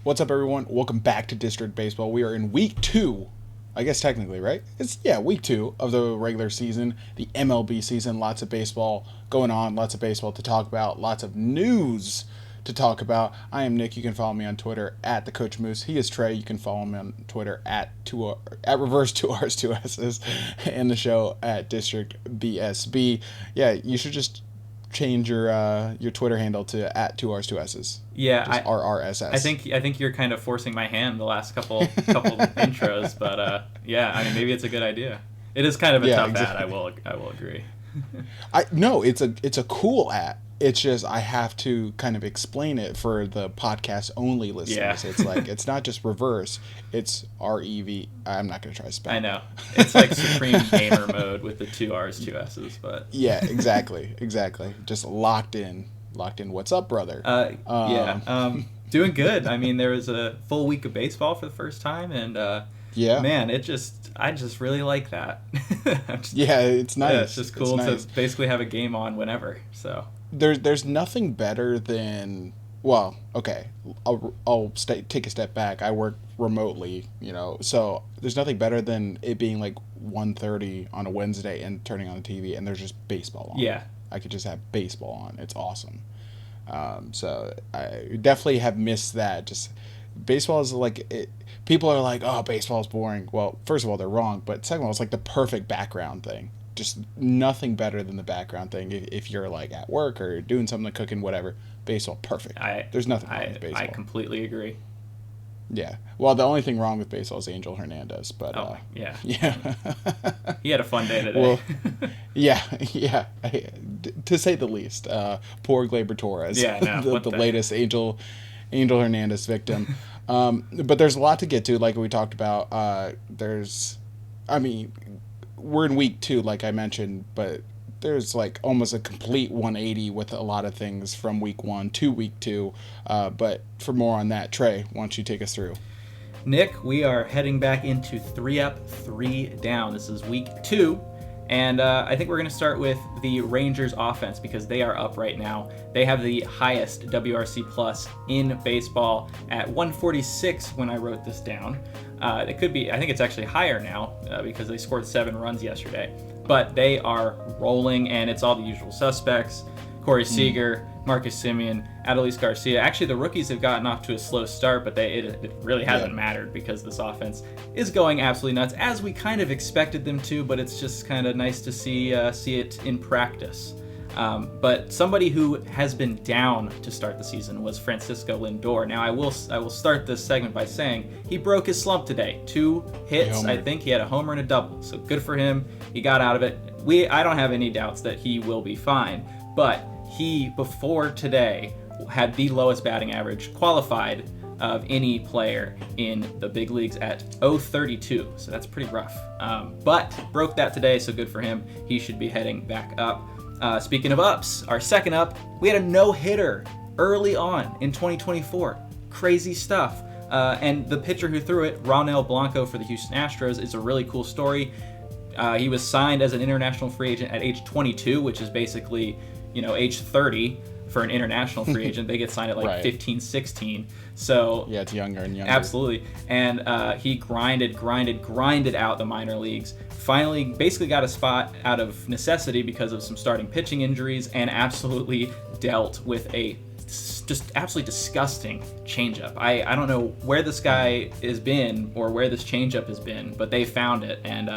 What's up, everyone? Welcome back to District Baseball. We are in week 2, I guess technically, right? Week 2 of the regular season, the MLB season. Lots of baseball going on, lots of baseball to talk about, lots of news to talk about. I am Nick. You can follow me on Twitter at the Coach Moose. He is Trey. You can follow me on Twitter at reverse 2Rs 2Ss, and the show at District BSB. Yeah, you should just change your Twitter handle to at 2Rs 2Ss. Yeah, just RRSS. I think you're kind of forcing my hand the last couple intros, but yeah, I mean maybe it's a good idea. It is kind of a tough ad. I will agree. It's a cool ad. It's just I have to kind of explain it for the podcast only listeners. Yeah. It's like it's not just reverse. It's REV. I'm not gonna try to spell. I know it's like Supreme Gamer mode with the 2Rs 2Ss, but yeah, exactly. Just locked in. What's up, brother? Doing good. I mean, there was a full week of baseball for the first time, and man, I just really like that. It's nice. Yeah, it's just cool to basically have a game on whenever. So there's nothing better than I'll take a step back. I work remotely, so there's nothing better than it being like 1:30 on a Wednesday and turning on the TV and there's just baseball on. Yeah. I could just have baseball on. It's awesome. So I definitely have missed that. Just baseball is like people are like, oh, baseball is boring. Well, first of all, they're wrong. But second of all, it's like the perfect background thing. Just nothing better than the background thing. If you're like at work or doing something, cooking, whatever, baseball, perfect. There's nothing wrong with baseball. I completely agree. Yeah. Well, the only thing wrong with baseball is Angel Hernandez, but yeah. He had a fun day today. Well, yeah, to say the least. Poor Gleyber Torres, the latest Angel Hernandez victim. But there's a lot to get to, like we talked about. We're in week 2, like I mentioned, but there's like almost a complete 180 with a lot of things from week 1 to week 2. But for more on that, Trey, why don't you take us through? Nick, we are heading back into 3 up, 3 down. This is week 2. And I think we're going to start with the Rangers offense because they are up right now. They have the highest WRC plus in baseball at 146 when I wrote this down. It could be, I think it's actually higher now because they scored 7 runs yesterday. But they are rolling, and it's all the usual suspects. Corey Seager, Marcus Semien, Adolis Garcia. Actually, the rookies have gotten off to a slow start, but it really hasn't mattered because this offense is going absolutely nuts, as we kind of expected them to, but it's just kind of nice to see it in practice. But somebody who has been down to start the season was Francisco Lindor. Now, I will start this segment by saying he broke his slump today. 2 hits, I think. He had a homer and a double, so good for him. He got out of it. I don't have any doubts that he will be fine, but he, before today, had the lowest batting average qualified of any player in the big leagues at 0.32, so that's pretty rough. But broke that today, so good for him. He should be heading back up. Speaking of ups, our second up, we had a no-hitter early on in 2024. Crazy stuff. And the pitcher who threw it, Ronel Blanco for the Houston Astros, is a really cool story. He was signed as an international free agent at age 22, which is basically, age 30 for an international free agent. They get signed at like 15, 16. So yeah, it's younger and younger. Absolutely. And he grinded out the minor leagues. Finally, basically got a spot out of necessity because of some starting pitching injuries, and absolutely dealt with a just absolutely disgusting changeup. I don't know where this guy has been or where this changeup has been, but they found it, and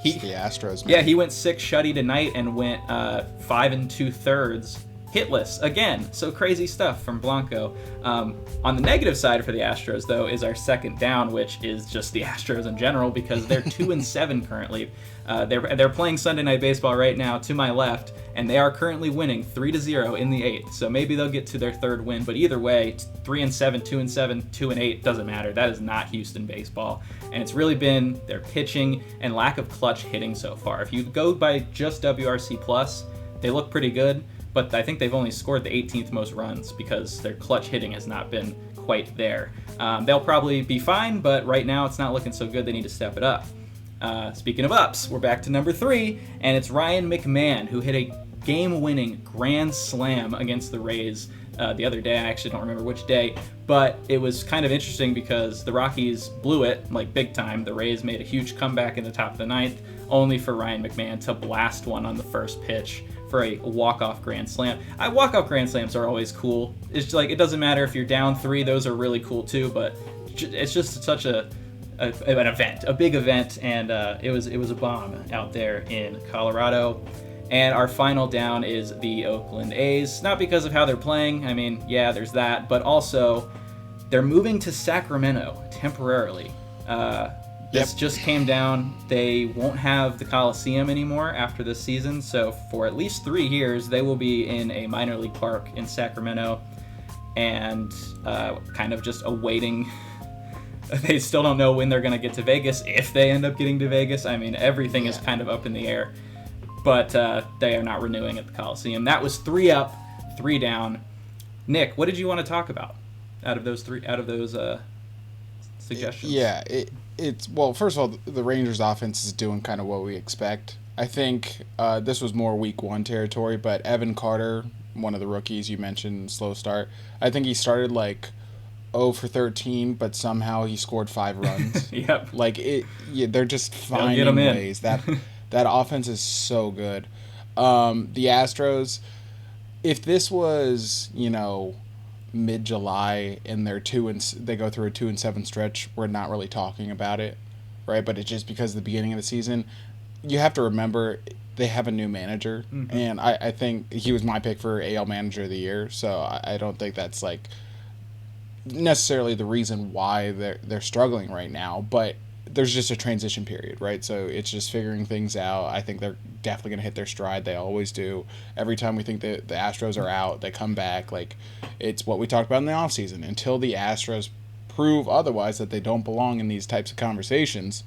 it's the Astros, man. Yeah, he went 6 shutty tonight and went 5 2/3 hitless again. So crazy stuff from Blanco. On the negative side for the Astros, though, is our second down, which is just the Astros in general because they're 2-7 currently. They're playing Sunday Night Baseball right now to my left, and they are currently winning 3-0 in the 8th. So maybe they'll get to their 3rd win, but either way, 3-7, 2-7, 2-8 doesn't matter. That is not Houston baseball, and it's really been their pitching and lack of clutch hitting so far. If you go by just WRC plus, they look pretty good. But I think they've only scored the 18th most runs because their clutch hitting has not been quite there. They'll probably be fine, but right now it's not looking so good. They need to step it up. Speaking of ups, we're back to number 3, and it's Ryan McMahon, who hit a game-winning grand slam against the Rays the other day. I actually don't remember which day, but it was kind of interesting because the Rockies blew it like big time. The Rays made a huge comeback in the top of the ninth, only for Ryan McMahon to blast one on the first pitch for a walk-off grand slam. Walk-off grand slams are always cool. It's just like, it doesn't matter if you're down 3; those are really cool too. But it's just such an event, a big event, and it was a bomb out there in Colorado. And our final down is the Oakland A's, not because of how they're playing. I mean, yeah, there's that, but also they're moving to Sacramento temporarily. This just came down. They won't have the Coliseum anymore after this season, so for at least 3 years, they will be in a minor league park in Sacramento and kind of just awaiting. They still don't know when they're going to get to Vegas, if they end up getting to Vegas. I mean, everything is kind of up in the air. But they are not renewing at the Coliseum. That was 3 up, 3 down. Nick, what did you want to talk about out of those suggestions? Yeah, it's well. First of all, the Rangers' offense is doing kind of what we expect. I think this was more Week 1 territory, but Evan Carter, one of the rookies you mentioned, slow start. I think he started like 0 for 13, but somehow he scored 5 runs. Yep. Like they're just finding ways that. That offense is so good. The Astros, if this was, mid-July and they go through a 2-7 stretch, we're not really talking about it, right? But it's just because of the beginning of the season. You have to remember they have a new manager, and I think he was my pick for AL Manager of the Year, so I don't think that's like necessarily the reason why they're struggling right now, but there's just a transition period, right? So it's just figuring things out. I think they're definitely going to hit their stride. They always do. Every time we think that the Astros are out, they come back. Like, it's what we talked about in the offseason. Until the Astros prove otherwise, that they don't belong in these types of conversations,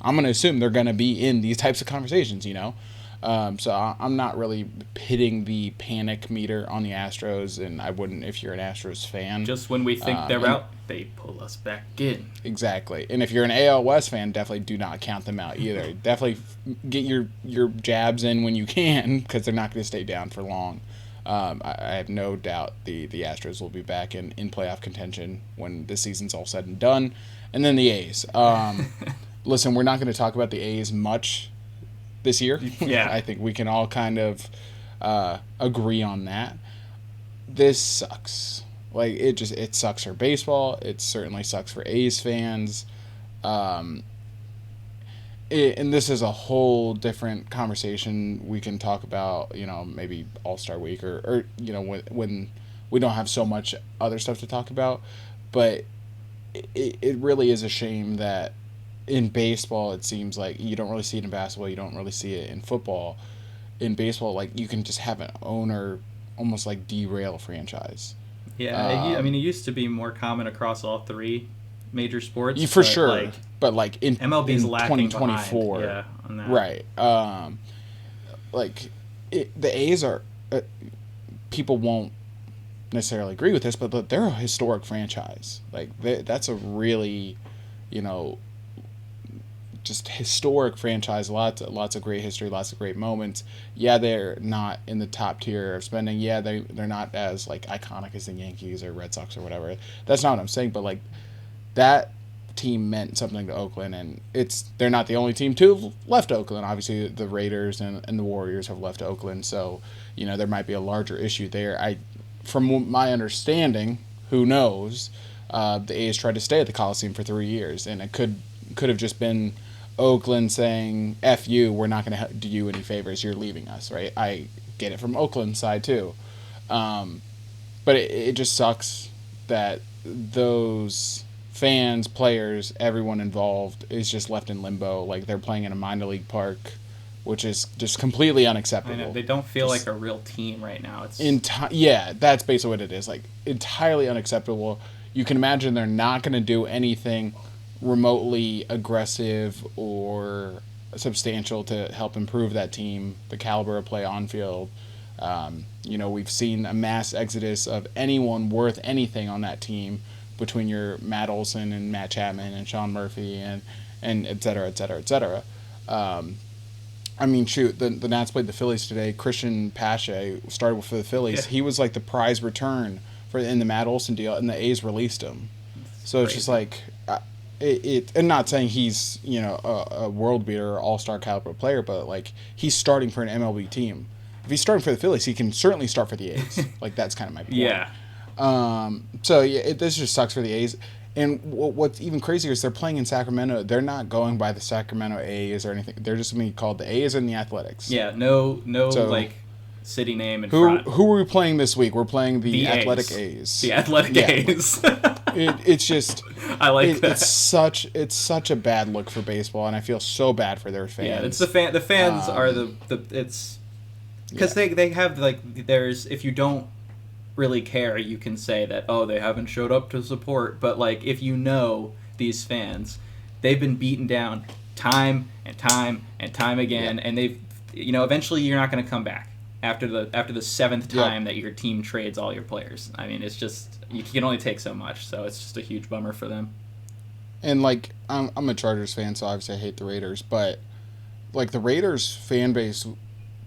I'm going to assume they're going to be in these types of conversations, So I'm not really pitting the panic meter on the Astros, and I wouldn't if you're an Astros fan. Just when we think they're out, they pull us back in. Exactly. And if you're an AL West fan, definitely do not count them out either. Definitely get your jabs in when you can, because they're not going to stay down for long. I have no doubt the Astros will be back in playoff contention when the season's all said and done. And then the A's. Listen, we're not going to talk about the A's much this year. Yeah. I think we can all kind of agree on that. This sucks. Like, it sucks for baseball. It certainly sucks for A's fans. And this is a whole different conversation we can talk about, maybe All-Star Week or when we don't have so much other stuff to talk about. But it really is a shame that in baseball, it seems like you don't really see it in basketball. You don't really see it in football. In baseball, like, you can just have an owner almost like derail a franchise. Yeah, it used to be more common across all 3 major sports. For sure. But like in MLB's in lacking 2024, behind, on that. Right. The A's are people won't necessarily agree with this, but they're a historic franchise. Like, that's a really, just historic franchise. Lots of great history, lots of great moments. Yeah, they're not in the top tier of spending. Yeah, they're not as like iconic as the Yankees or Red Sox or whatever. That's not what I'm saying. But like, that team meant something to Oakland, and they're not the only team to have left Oakland. Obviously, the Raiders and the Warriors have left Oakland, so there might be a larger issue there. From my understanding, who knows, the A's tried to stay at the Coliseum for 3 years, and it could have just been Oakland saying, F you, we're not going to do you any favors, you're leaving us, right? I get it from Oakland's side too. But it just sucks that those fans, players, everyone involved is just left in limbo. Like, they're playing in a minor league park, which is just completely unacceptable. I know, they don't feel like a real team right now. Yeah, that's basically what it is. Like, entirely unacceptable. You can imagine they're not going to do anything remotely aggressive or substantial to help improve that team, the caliber of play on field. We've seen a mass exodus of anyone worth anything on that team between your Matt Olson and Matt Chapman and Sean Murphy and et cetera, et cetera, et cetera. The Nats played the Phillies today. Christian Pache started for the Phillies. Yeah. He was like the prize return in the Matt Olson deal, and the A's released him. So Crazy. it's just like, and not saying he's a world beater or all-star caliber player, but like he's starting for an MLB team. If he's starting for the Phillies, he can certainly start for the A's. Like that's kind of my point. Yeah. So yeah, this just sucks for the A's. And what's even crazier is they're playing in Sacramento. They're not going by the Sacramento A's or anything. They're just going to be called the A's and the Athletics. Yeah, no, so, like city name in who, front. Who are we playing this week? We're playing the Athletic A's. The Athletic A's. It's just I like that. It's such a bad look for baseball, and I feel so bad for their fans. Yeah, it's the fans are the it's because they have like there's if you don't really care, you can say that they haven't showed up to support, but like if these fans, they've been beaten down time and time and time again, and they've eventually you're not going to come back after the seventh time that your team trades all your players. I mean, it's just you can only take so much, so it's just a huge bummer for them. And like I'm a Chargers fan, so obviously I hate the Raiders, but like the Raiders fan base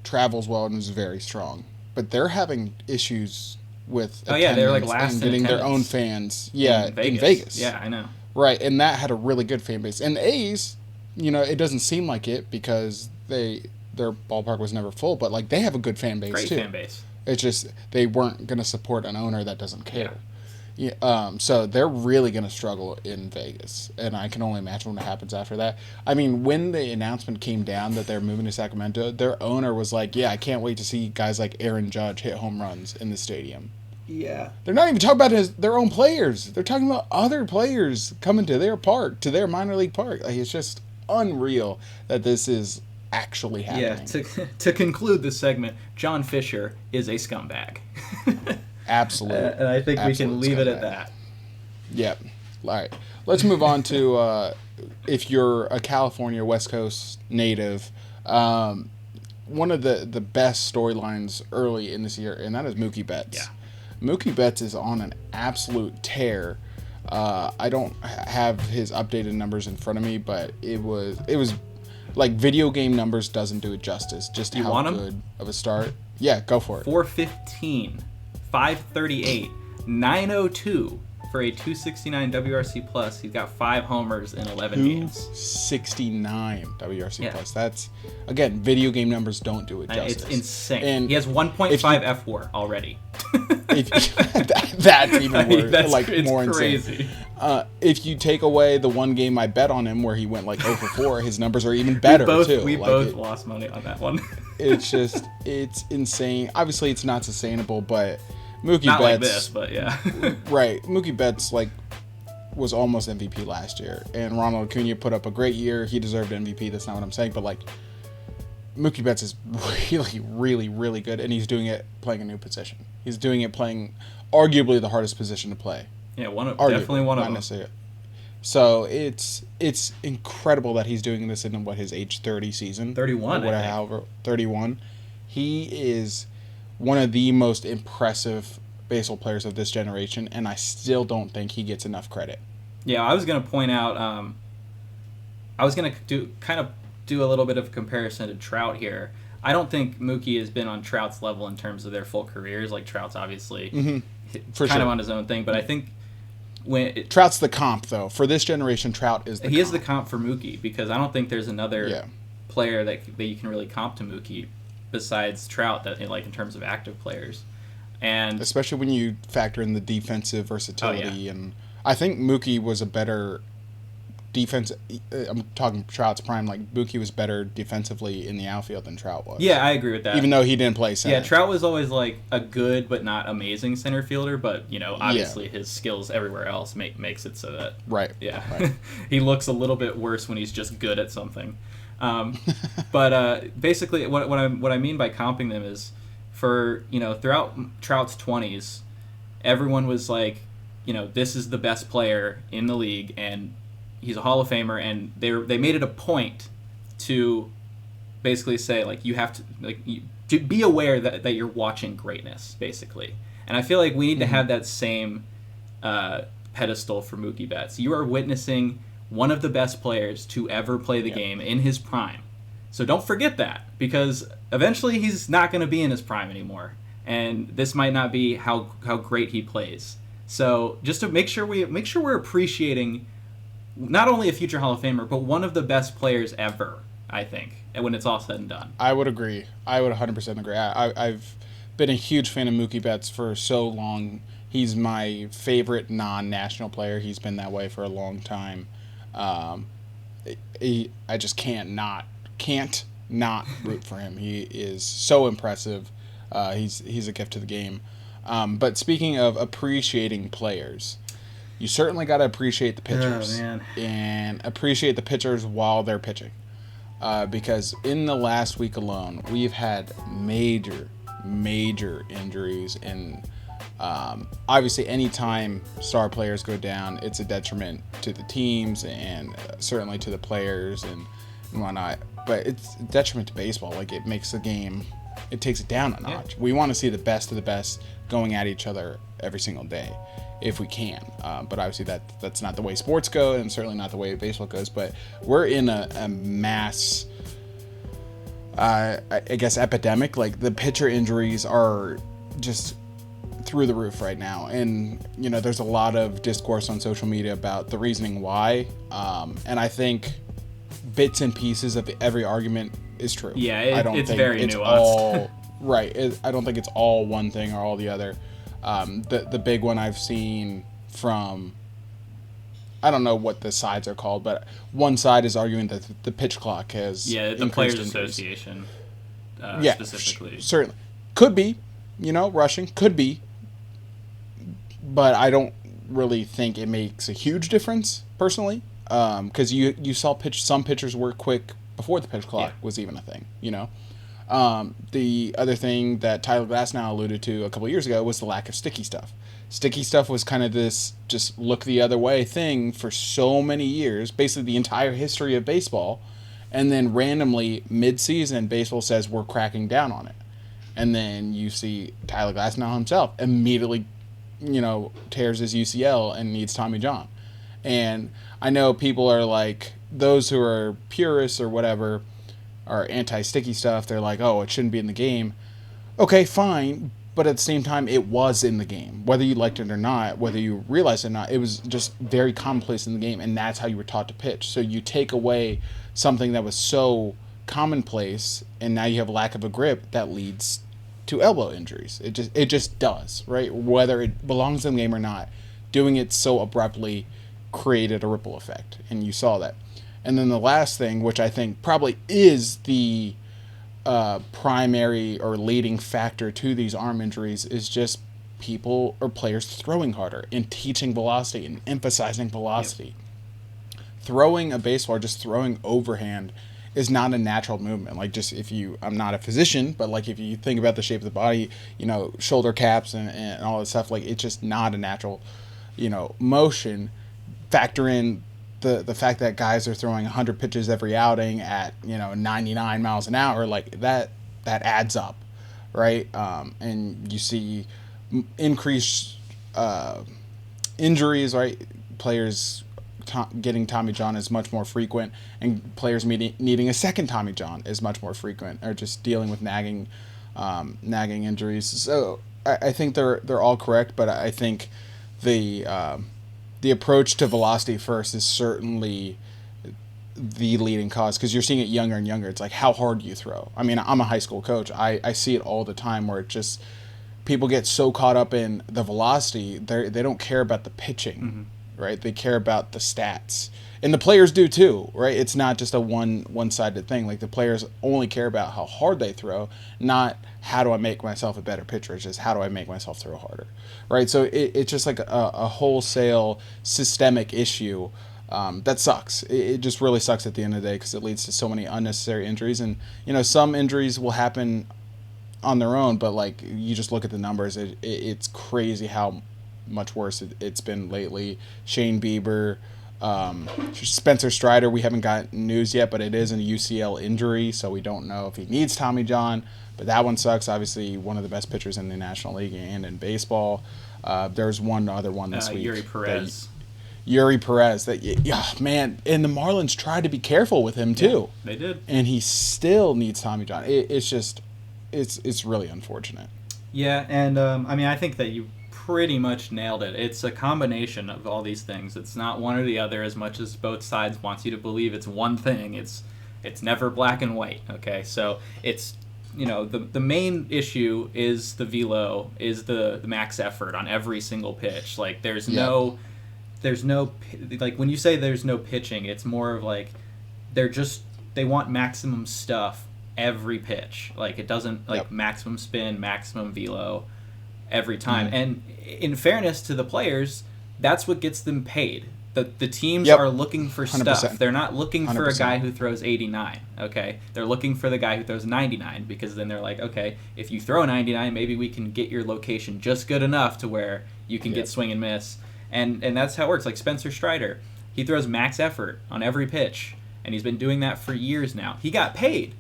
travels well and is very strong, but they're having issues with they're like last and getting their own fans in Vegas. Yeah, I know. Right, and that had a really good fan base. And the A's, it doesn't seem like it because their ballpark was never full, but like they have a good fan base Great too. Fan base. It's just they weren't going to support an owner that doesn't care. So they're really going to struggle in Vegas, and I can only imagine what happens after that. I mean, when the announcement came down that they're moving to Sacramento, their owner was like, "Yeah, I can't wait to see guys like Aaron Judge hit home runs in the stadium." Yeah. They're not even talking about their own players. They're talking about other players coming to their park, to their minor league park. Like, it's just unreal that this is actually happening. Yeah, to conclude this segment, John Fisher is a scumbag. Absolutely. And I think we can leave it at that. Yep. All right. Let's move on to if you're a California West Coast native, one of the best storylines early in this year, and that is Mookie Betts. Yeah. Mookie Betts is on an absolute tear. I don't have his updated numbers in front of me, but it was like video game numbers doesn't do it justice. Just you how want good of a start. Yeah, go for it. 415, 538, 902 for a 269 WRC plus. He's got 5 homers in 11 games. 269 WRC plus. That's again, video game numbers don't do it justice. It's insane. And he has 1.5 F4 already. That's even worse. It's more crazy. Insane. If you take away the one game I bet on him where he went like 0 for 4, his numbers are even better too. We both lost money on that one. It's insane. Obviously, it's not sustainable, but Mookie not Betts, like this, but yeah. Right. Mookie Betts was almost MVP last year, and Ronald Acuna put up a great year. He deserved MVP. That's not what I'm saying, but Mookie Betts is really, really, really good, and he's doing it playing a new position. He's doing it playing arguably the hardest position to play. Yeah, definitely one of them. Necessarily. So it's incredible that he's doing this in his age 30 season. 31, however, 31. He is one of the most impressive baseball players of this generation, and I still don't think he gets enough credit. Yeah, I was going to point out. I was going to do a little bit of a comparison to Trout here. I don't think Mookie has been on Trout's level in terms of their full careers. Like Trout's obviously kind of on his own thing, but I think Trout's the comp though for this generation. Trout is the he is the comp for Mookie because I don't think there's another player that you can really comp to Mookie besides Trout that in terms of active players, and especially when you factor in the defensive versatility. And I think Mookie was a better defense. I'm talking Trout's prime. Mookie was better defensively in the outfield than Trout was. Yeah, I agree with that. Even though he didn't play center. Yeah, Trout was always a good but not amazing center fielder. But obviously his skills everywhere else makes it so that right. Yeah, right. He looks a little bit worse when he's just good at something. But basically, what I mean by comping them is for throughout Trout's 20s, everyone was this is the best player in the league and he's a Hall of Famer, and they made it a point to basically say you have to be aware that you're watching greatness, basically. And I feel like we need to have that same pedestal for Mookie Betts. You are witnessing one of the best players to ever play the game in his prime. So don't forget that, because eventually he's not going to be in his prime anymore. and this might not be how great he plays. So just to make sure we're appreciating not only a future Hall of Famer, but one of the best players ever, I think, when it's all said and done. I would agree. I would 100% agree. I've been a huge fan of Mookie Betts for so long. He's my favorite non-national player. He's been that way for a long time. I just can't not root for him. He is so impressive. He's a gift to the game. But speaking of appreciating players, you certainly got to appreciate the pitchers. Oh, man. And appreciate the pitchers while they're pitching. Because in the last week alone, we've had major injuries. And obviously, anytime star players go down, it's a detriment to the teams and certainly to the players and whatnot. But it's a detriment to baseball. Like, it makes the game, it takes it down a notch. Yeah. We want to see the best of the best going at each other every single day, if we can. But obviously that's not the way sports go, and certainly not the way baseball goes. But we're in a mass, I guess, epidemic. Like, the pitcher injuries are just through the roof right now. And, you know, there's a lot of discourse on social media about the reasoning why. And I think bits and pieces of every argument is true. Yeah, it's very it's nuanced. All, right. I don't think it's all one thing or all the other. The big one I've seen from, I don't know what the sides are called, but one side is arguing that the pitch clock has the Players Association specifically. Certainly. Could be, rushing. Could be. But I don't really think it makes a huge difference, personally. Because you saw some pitchers work quick before the pitch clock was even a thing, The other thing that Tyler Glasnow alluded to a couple of years ago was the lack of sticky stuff. Sticky stuff was kind of this just look the other way thing for so many years, basically the entire history of baseball. And then randomly, mid-season, baseball says we're cracking down on it. And then you see Tyler Glasnow himself immediately, tears his UCL and needs Tommy John. And I know people are like, those who are purists or whatever are anti-sticky stuff. They're like, oh, it shouldn't be in the game. Okay, fine. But at the same time, it was in the game. Whether you liked it or not, whether you realized it or not, it was just very commonplace in the game, and that's how you were taught to pitch. So you take away something that was so commonplace, and now you have a lack of a grip that leads to elbow injuries. It just does, right? Whether it belongs in the game or not, doing it so abruptly created a ripple effect, and you saw that. And then the last thing, which I think probably is the primary or leading factor to these arm injuries, is just people or players throwing harder and teaching velocity and emphasizing velocity. Yep. Throwing a baseball or just throwing overhand is not a natural movement. Like, just I'm not a physician, but like if you think about the shape of the body, shoulder caps and all that stuff, like it's just not a natural, motion. Factor in the fact that guys are throwing 100 pitches every outing at 99 miles an hour, like that adds up, right? And you see increased injuries, right? Players getting Tommy John is much more frequent, and players needing a second Tommy John is much more frequent, or just dealing with nagging injuries. So I think they're all correct, but I think the approach to velocity first is certainly the leading cause, because you're seeing it younger and younger. It's like, how hard do you throw? I mean, I'm a high school coach. I see it all the time where it just, people get so caught up in the velocity, they don't care about the pitching, right? They care about the stats. And the players do too, right? It's not just a one-sided thing. Like, the players only care about how hard they throw, not how do I make myself a better pitcher. It's just how do I make myself throw harder, right? So it's just like a wholesale systemic issue that sucks. It just really sucks at the end of the day, because it leads to so many unnecessary injuries. And, some injuries will happen on their own, but like, you just look at the numbers, it's crazy how much worse it's been lately. Shane Bieber, Spencer Strider, we haven't got news yet, but it is a UCL injury, so we don't know if he needs Tommy John, but that one sucks. Obviously, one of the best pitchers in the National League and in baseball. There's one other one this week. Yuri Perez. Man, and the Marlins tried to be careful with him too. They did. And he still needs Tommy John. It's really unfortunate. Yeah, and I mean, I think that you pretty much nailed it. It's a combination of all these things. It's not one or the other as much as both sides wants you to believe it's one thing. It's never black and white, okay? So it's, the main issue is the velo, is the max effort on every single pitch. Like there's no like when you say there's no pitching, it's more of like they want maximum stuff every pitch. Like it doesn't maximum spin, maximum velo every time. And in fairness to the players, that's what gets them paid. The teams are looking for 100%. stuff. They're not looking for 100%. a guy who throws 89, okay? They're looking for the guy who throws 99 because then they're like, okay, if you throw 99, maybe we can get your location just good enough to where you can get swing and miss. And that's how it works. Like Spencer Strider, he throws max effort on every pitch, and he's been doing that for years now. He got paid.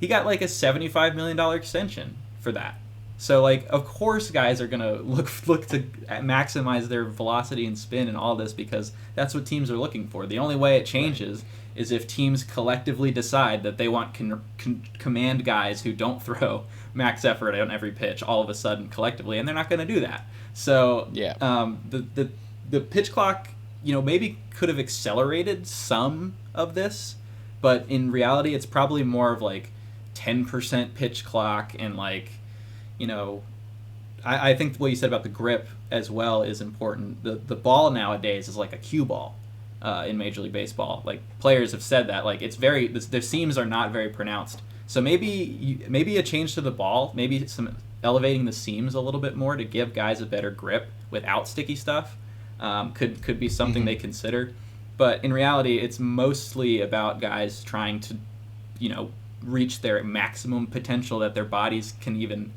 He got like a $75 million extension for that. So, like, of course guys are going to look to maximize their velocity and spin and all this because that's what teams are looking for. The only way it changes is if teams collectively decide that they want command guys who don't throw max effort on every pitch all of a sudden collectively, and they're not going to do that. So, the pitch clock, maybe could have accelerated some of this, but in reality it's probably more of like 10% pitch clock and like, I think what you said about the grip as well is important. The ball nowadays is like a cue ball in Major League Baseball. Like players have said that. Like the seams are not very pronounced. So maybe a change to the ball, maybe some elevating the seams a little bit more to give guys a better grip without sticky stuff could be something they consider. But in reality, it's mostly about guys trying to, reach their maximum potential that their bodies can even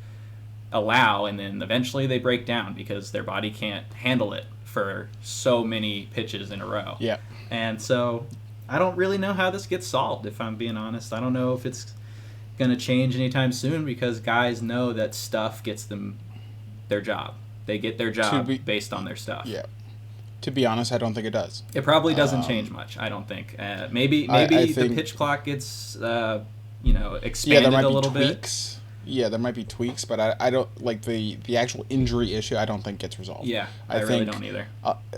allow, and then eventually they break down because their body can't handle it for so many pitches in a row. Yeah. And so I don't really know how this gets solved, if I'm being honest. I don't know if it's going to change anytime soon because guys know that stuff gets them their job. They get their job based on their stuff. Yeah. To be honest, I don't think it does. It probably doesn't change much, I don't think. Maybe the pitch clock gets expanded a little bit. Yeah, there might be tweaks, but I don't like the actual injury issue. I don't think gets resolved. Yeah, I really don't either.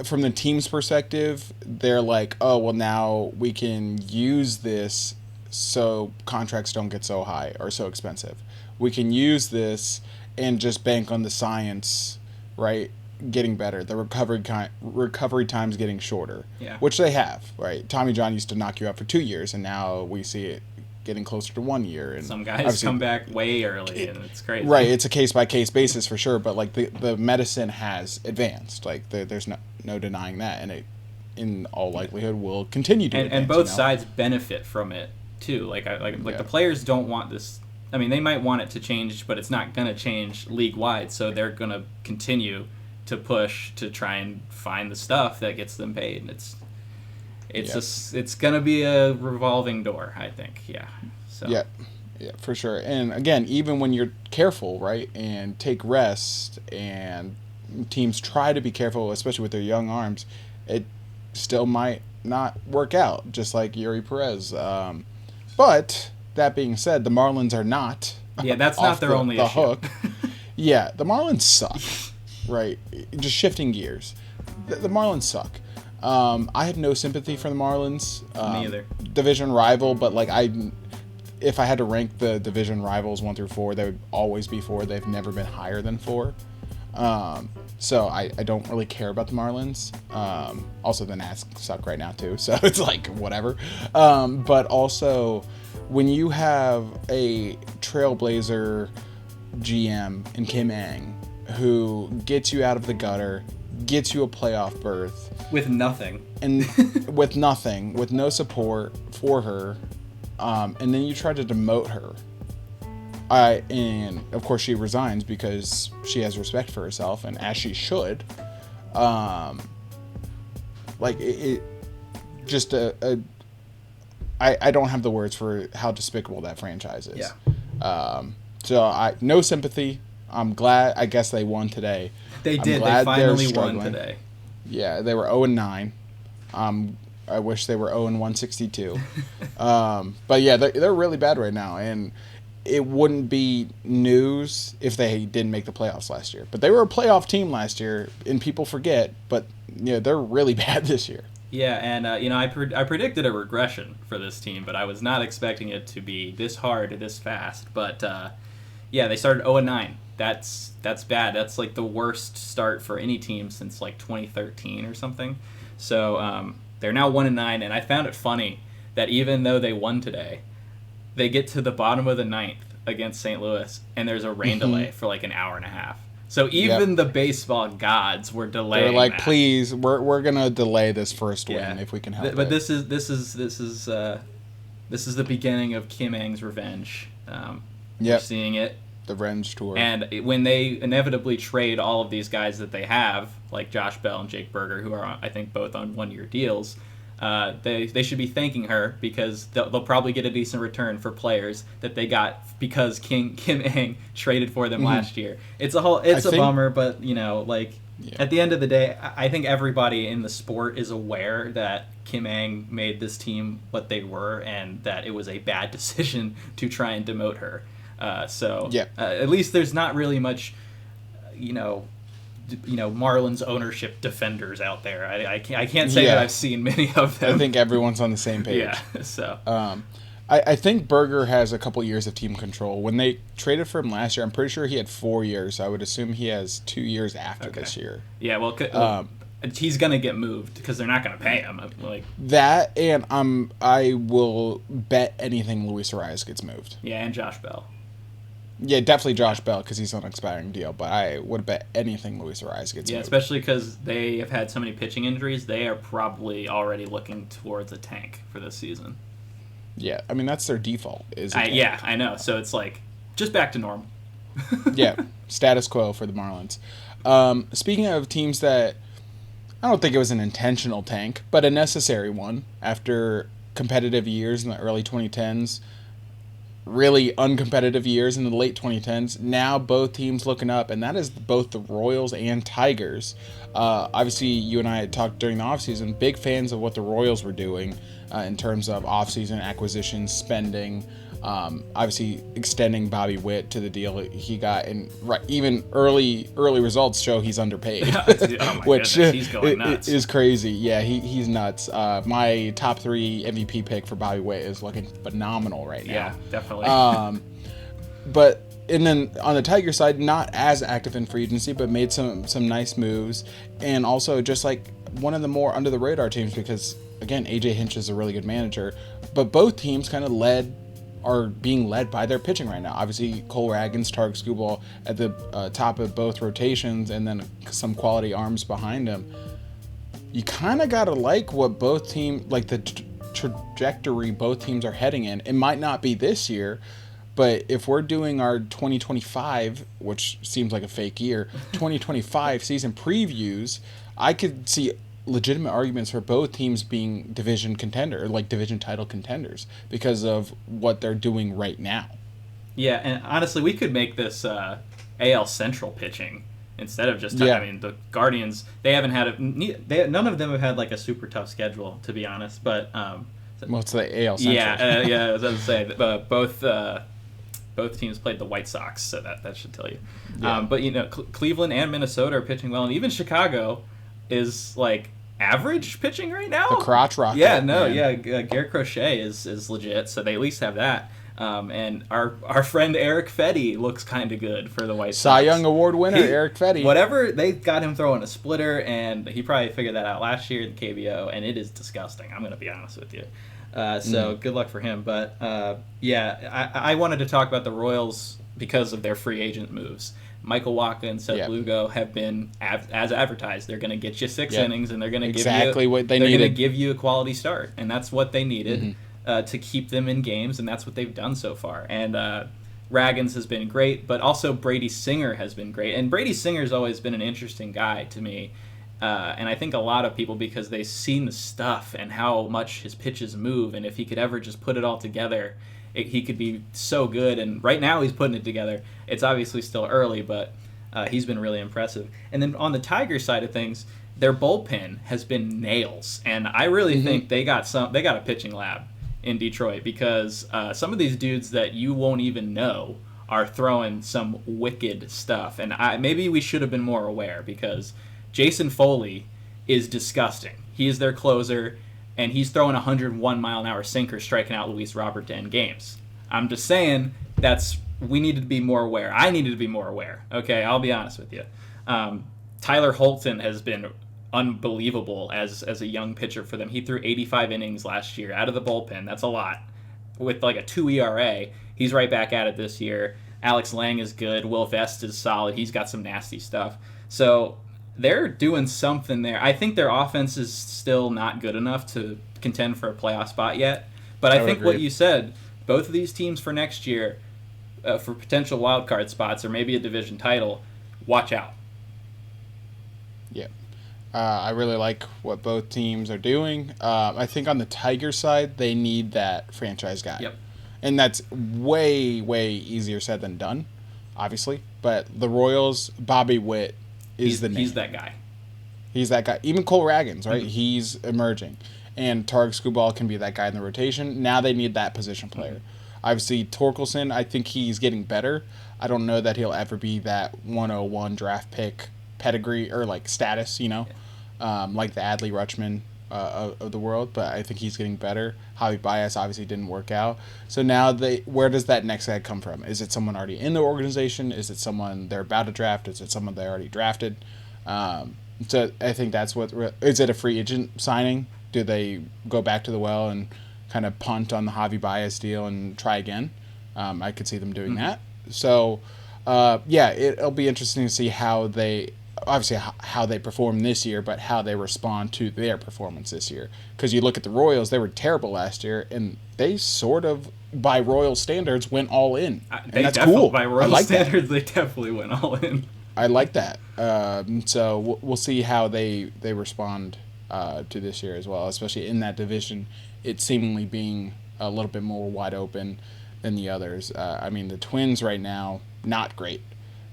From the team's perspective, they're like, oh well, now we can use this so contracts don't get so high or so expensive. We can use this and just bank on the science, right? Getting better, the recovery times getting shorter. Yeah, which they have, right? Tommy John used to knock you out for 2 years, and now we see it getting closer to 1 year. And some guys come back way early, and it's crazy. Right, it's a case-by-case basis for sure, but like the medicine has advanced. Like there's no denying that, and it in all likelihood will continue to advance. And both sides benefit from it too. Like the players don't want this. I mean, they might want it to change, but it's not going to change league-wide, so they're going to continue to push to try and find the stuff that gets them paid. And it's going to be a revolving door, I think. Yeah. So. Yeah, for sure. And again, even when you're careful, right, and take rest, and teams try to be careful, especially with their young arms, it still might not work out, just like Yuri Perez. But that being said, the Marlins are not. Yeah, that's not their only issue. Hook. Yeah, the Marlins suck. Right, just shifting gears. The Marlins suck. I have no sympathy for the Marlins. Me either. Division rival, but like if I had to rank the division rivals 1 through 4, they would always be 4. They've never been higher than 4. So I don't really care about the Marlins. Also, the Nats suck right now too, so it's like whatever. But also, when you have a trailblazer GM in Kim Ng who gets you out of the gutter, gets you a playoff berth with nothing, and with no support for her, and then you try to demote her, and of course she resigns because she has respect for herself, and as she should. Like it just I don't have the words for how despicable that franchise is. Yeah. So no sympathy. I'm glad. I guess they won today. They did. They finally won today. Yeah, they were 0-9. I wish they were 0-162. But yeah, they're really bad right now, and it wouldn't be news if they didn't make the playoffs last year. But they were a playoff team last year, and people forget. But they're really bad this year. Yeah, and I predicted a regression for this team, but I was not expecting it to be this hard, this fast. But they started 0-9. That's bad. That's like the worst start for any team since like 2013 or something. So they're now 1-9, and I found it funny that even though they won today, they get to the bottom of the ninth against St. Louis, and there's a rain delay for like an hour and a half. So even the baseball gods were delaying. They're like, that. please, we're gonna delay this first win if we can help. But this is the beginning of Kim Ng's revenge. We're seeing it. The revenge tour. And when they inevitably trade all of these guys that they have, like Josh Bell and Jake Berger, who are I think both on 1-year deals. They should be thanking her because they'll probably get a decent return for players that they got because Kim Ng traded for them last year. It's a bummer, but at the end of the day, I think everybody in the sport is aware that Kim Ng made this team what they were and that it was a bad decision to try and demote her. At least there's not really much, Marlins ownership defenders out there. I can't say that I've seen many of them. I think everyone's on the same page. Yeah. So. I think Berger has a couple years of team control. When they traded for him last year, I'm pretty sure he had 4 years. I would assume he has 2 years after this year. Yeah. Well, he's gonna get moved because they're not gonna pay him. That, and I will bet anything Luis Arias gets moved. Yeah, and Josh Bell. Yeah, definitely Josh Bell because he's on an expiring deal. But I would bet anything Luis Arias gets moved. Yeah, especially because they have had so many pitching injuries. They are probably already looking towards a tank for this season. Yeah, I mean, that's their default. I know. So it's like just back to normal. Yeah, status quo for the Marlins. Speaking of teams that I don't think it was an intentional tank, but a necessary one after competitive years in the early 2010s, really uncompetitive years in the late 2010s. Now both teams looking up, and that is both the Royals and Tigers. Obviously, you and I had talked during the offseason, big fans of what the Royals were doing in terms of offseason acquisitions, spending, obviously extending Bobby Witt to the deal he got, and even early results show he's underpaid, which he's going nuts. Is crazy. Yeah, he's nuts. My top 3 MVP pick for Bobby Witt is looking phenomenal right now. Yeah, definitely. And then on the Tiger side, not as active in free agency, but made some nice moves, and also just like one of the more under the radar teams because again, AJ Hinch is a really good manager, but both teams kind of are being led by their pitching right now. Obviously, Cole Ragans, Tarek Skubal at the top of both rotations, and then some quality arms behind him. You kind of got to like what both teams, like the trajectory both teams are heading in. It might not be this year, but if we're doing our 2025, which seems like a fake year, 2025 season previews, I could see legitimate arguments for both teams being division title contenders because of what they're doing right now. Yeah, and honestly, we could make this AL Central pitching instead of just. I mean, the Guardians, they haven't had none of them have had like a super tough schedule, to be honest. But it's the AL Central. Yeah, I was going to say both teams played the White Sox, so that should tell you. Yeah. But Cleveland and Minnesota are pitching well, and even Chicago is like average pitching right now. The crotch rocket. Yeah, Garrett Crochet is legit, so they at least have that. And our friend Eric Fetty looks kind of good for the White Sox. Cy Young Award winner Eric Fetty. Whatever, they got him throwing a splitter, and he probably figured that out last year at the KBO, and it is disgusting. I'm going to be honest with you. Good luck for him. But I wanted to talk about the Royals because of their free agent moves. Michael Wacha and Seth Lugo have been as advertised. They're going to get you 6 innings, and they're going to give you a quality start, and that's what they needed to keep them in games, and that's what they've done so far. And Ragans has been great, but also Brady Singer has been great. And Brady Singer's always been an interesting guy to me, and I think a lot of people because they've seen the stuff and how much his pitches move, and if he could ever just put it all together, he could be so good, and right now he's putting it together. It's obviously still early, but he's been really impressive. And then on the Tigers side of things, their bullpen has been nails, and I really think they got a pitching lab in Detroit because some of these dudes that you won't even know are throwing some wicked stuff. And maybe we should have been more aware because Jason Foley is disgusting. He is their closer, and he's throwing a 101-mile-an-hour sinker, striking out Luis Robert to end games. I'm just saying we needed to be more aware. I needed to be more aware. Okay, I'll be honest with you. Tyler Holton has been unbelievable as a young pitcher for them. He threw 85 innings last year out of the bullpen. That's a lot. With like a 2 ERA, he's right back at it this year. Alex Lang is good. Will Vest is solid. He's got some nasty stuff. So they're doing something there. I think their offense is still not good enough to contend for a playoff spot yet. But I think what you said, both of these teams for next year, for potential wild card spots or maybe a division title, watch out. Yeah. I really like what both teams are doing. I think on the Tigers side, they need that franchise guy. Yep. And that's way, way easier said than done, obviously. But the Royals, Bobby Witt is the name. He's that guy. He's that guy. Even Cole Raggins, right? Mm-hmm. He's emerging. And Tarek Skubal can be that guy in the rotation. Now they need that position player. Mm-hmm. Obviously, Torkelson, I think he's getting better. I don't know that he'll ever be that 101 draft pick pedigree or like status, like the Adley Rutschman of the world, but I think he's getting better. Javi Baez obviously didn't work out. So now where does that next guy come from? Is it someone already in the organization? Is it someone they're about to draft? Is it someone they already drafted? So I think that's is it a free agent signing? Do they go back to the well and kind of punt on the Javi Baez deal and try again? I could see them doing that. So, it'll be interesting to see how they perform this year, but how they respond to their performance this year. Because you look at the Royals, they were terrible last year, and they sort of, by Royal standards, went all in. And that's cool. By Royal standards, they definitely went all in. I like that. So we'll see how they respond to this year as well, especially in that division. It seemingly being a little bit more wide open than the others. The Twins right now, not great.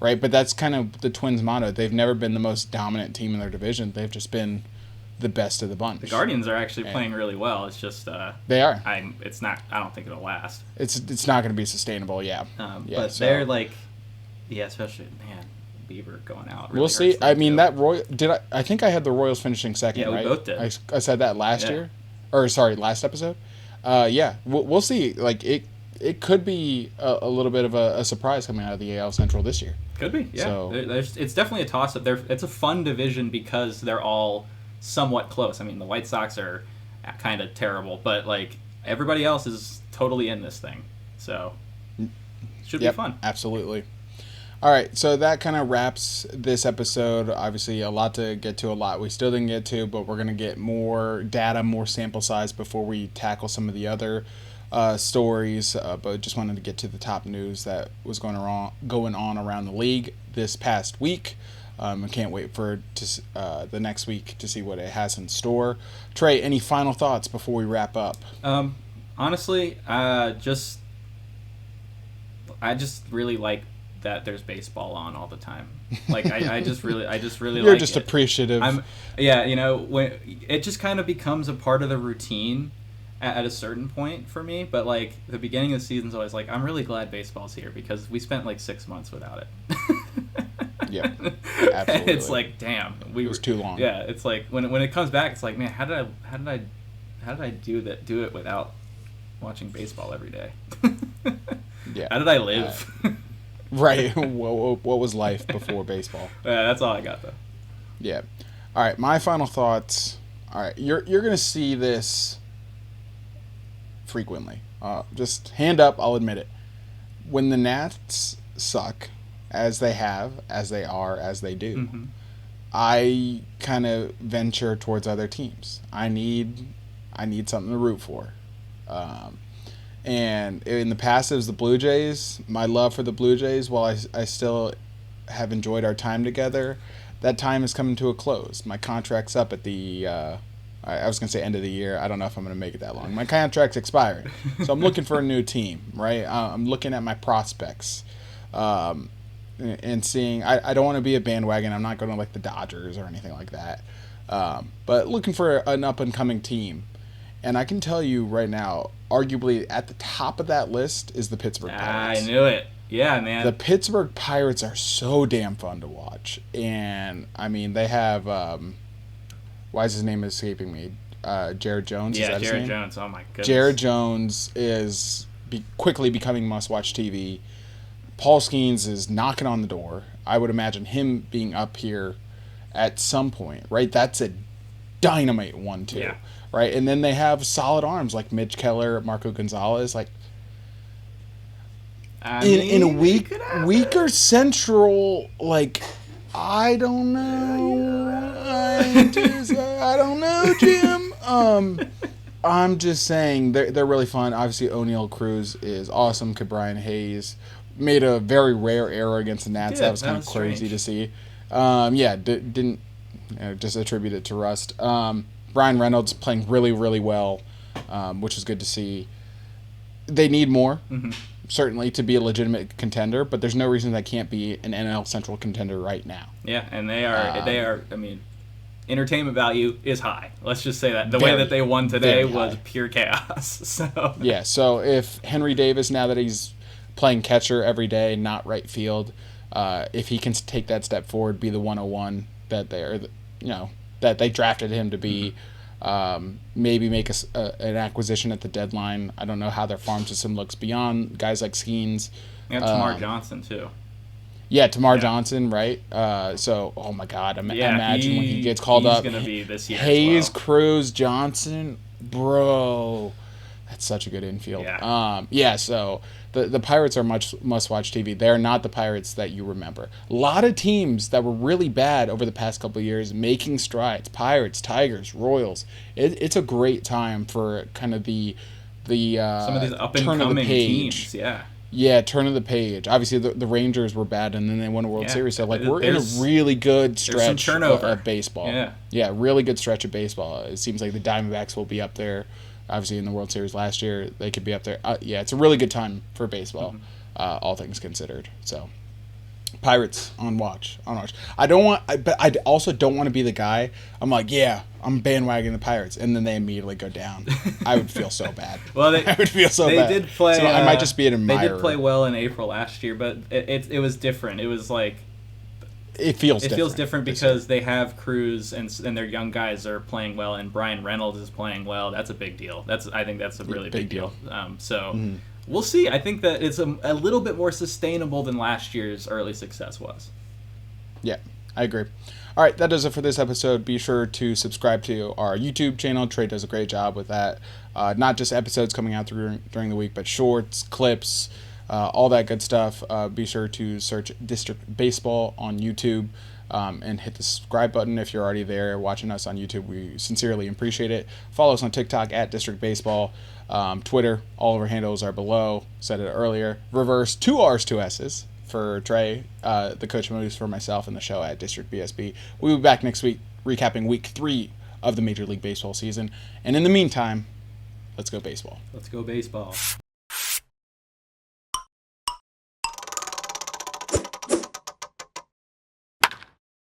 Right, but that's kind of the Twins' motto. They've never been the most dominant team in their division. They've just been the best of the bunch. The Guardians are actually playing really well. It's just they are. It's not. I don't think it'll last. It's not going to be sustainable. Yeah. But they're like, especially Bieber going out. Really we'll see. That I think I had the Royals finishing second. Yeah, we right? both did. I said that last episode. We'll see. Like it could be a little bit of a surprise coming out of the AL Central this year. Could be, yeah. So, it's definitely a toss-up. It's a fun division because they're all somewhat close. The White Sox are kind of terrible, but like everybody else is totally in this thing. So should be fun. Absolutely. All right, so that kind of wraps this episode. Obviously, a lot to get to, a lot we still didn't get to, but we're going to get more data, more sample size before we tackle some of the other stories, but just wanted to get to the top news that was going on around the league this past week. I can't wait for the next week to see what it has in store. Trey, any final thoughts before we wrap up? Honestly, I just really like that there's baseball on all the time. Like I just really You're just appreciative. when it just kind of becomes a part of the routine at a certain point for me, but like the beginning of the season's always like, I'm really glad baseball's here because we spent like 6 months without it. Yeah, absolutely. It's like, damn, it was too long. Yeah, it's like when it comes back, it's like, man, how did I do it without watching baseball every day? Yeah. How did I live? Right. What was life before baseball? Yeah, that's all I got though. Yeah. All right. My final thoughts. All right. You're gonna see this frequently. Just hand up, I'll admit it. When the Nats suck, as they have, as they are, as they do, I kind of venture towards other teams. I need something to root for. And in the past, it was the Blue Jays. My love for the Blue Jays, while I still have enjoyed our time together, that time is coming to a close. My contract's up at the I was going to say end of the year. I don't know if I'm going to make it that long. My contract's expired. So I'm looking for a new team, right? I'm looking at my prospects and seeing. I don't want to be a bandwagon. I'm not going to like the Dodgers or anything like that. But looking for an up-and-coming team. And I can tell you right now, arguably at the top of that list is the Pittsburgh Pirates. I knew it. Yeah, man. The Pittsburgh Pirates are so damn fun to watch. And, I mean, they have, why is his name escaping me? Jared Jones? Yeah, is that his Jared name? Jones. Oh, my goodness. Jared Jones is quickly becoming must-watch TV. Paul Skeens is knocking on the door. I would imagine him being up here at some point, right? That's a dynamite 1-2, yeah. right? And then they have solid arms like Mitch Keller, Marco Gonzalez. Like, in a weaker Central, like, I don't know. I don't know, Jim. I'm just saying they're really fun. Obviously, O'Neal Cruz is awesome. Brian Hayes made a very rare error against the Nats. That was kind of crazy to see. Didn't just attribute it to rust. Brian Reynolds playing really, really well, which is good to see. They need more, certainly, to be a legitimate contender, but there's no reason that can't be an NL Central contender right now. Yeah, and they are. I mean, entertainment value is high. Let's just say that. The way that they won today was pure chaos. So yeah, so if Henry Davis, now that he's playing catcher every day, not right field, if he can take that step forward, be the 101 that that they drafted him to be, maybe make an acquisition at the deadline. I don't know how their farm system looks beyond guys like Skeens. They have Tamar Johnson too. Yeah, Tamar Johnson, right? So, oh my God, imagine when he gets called up. He's going to be this year Hayes, as well. Cruz, Johnson, bro, that's such a good infield. Yeah. So the Pirates are must-watch TV. They're not the Pirates that you remember. A lot of teams that were really bad over the past couple of years making strides. Pirates, Tigers, Royals. It's a great time for kind of the some of these up-and-coming teams, yeah. Yeah, turn of the page. Obviously, the Rangers were bad, and then they won a World Series. So, we're in a really good stretch of baseball. Yeah, really good stretch of baseball. It seems like the Diamondbacks will be up there. Obviously, in the World Series last year, they could be up there. It's a really good time for baseball, all things considered. So, Pirates on watch. But I also don't want to be the guy. I'm like, yeah, I'm bandwagoning the Pirates, and then they immediately go down. I would feel so bad. Well, I would feel so bad. They did play. So I might just be an admirer. They did play well in April last year, but it was different. It was like it feels different because they have Cruz and their young guys are playing well, and Brian Reynolds is playing well. That's a big deal. I think that's a really big deal. We'll see. I think that it's a little bit more sustainable than last year's early success was. Yeah, I agree. All right, that does it for this episode. Be sure to subscribe to our YouTube channel. Trey does a great job with that. Not just episodes coming out during the week, but shorts, clips, all that good stuff. Be sure to search District Baseball on YouTube and hit the subscribe button if you're already there watching us on YouTube. We sincerely appreciate it. Follow us on TikTok at District Baseball. Twitter, all of our handles are below. Said it earlier. Reverse 2 R's, 2 S's for Trey. The coach moves for myself and the show at District BSB. We'll be back next week recapping week 3 of the Major League Baseball season. And in the meantime, let's go baseball. Let's go baseball.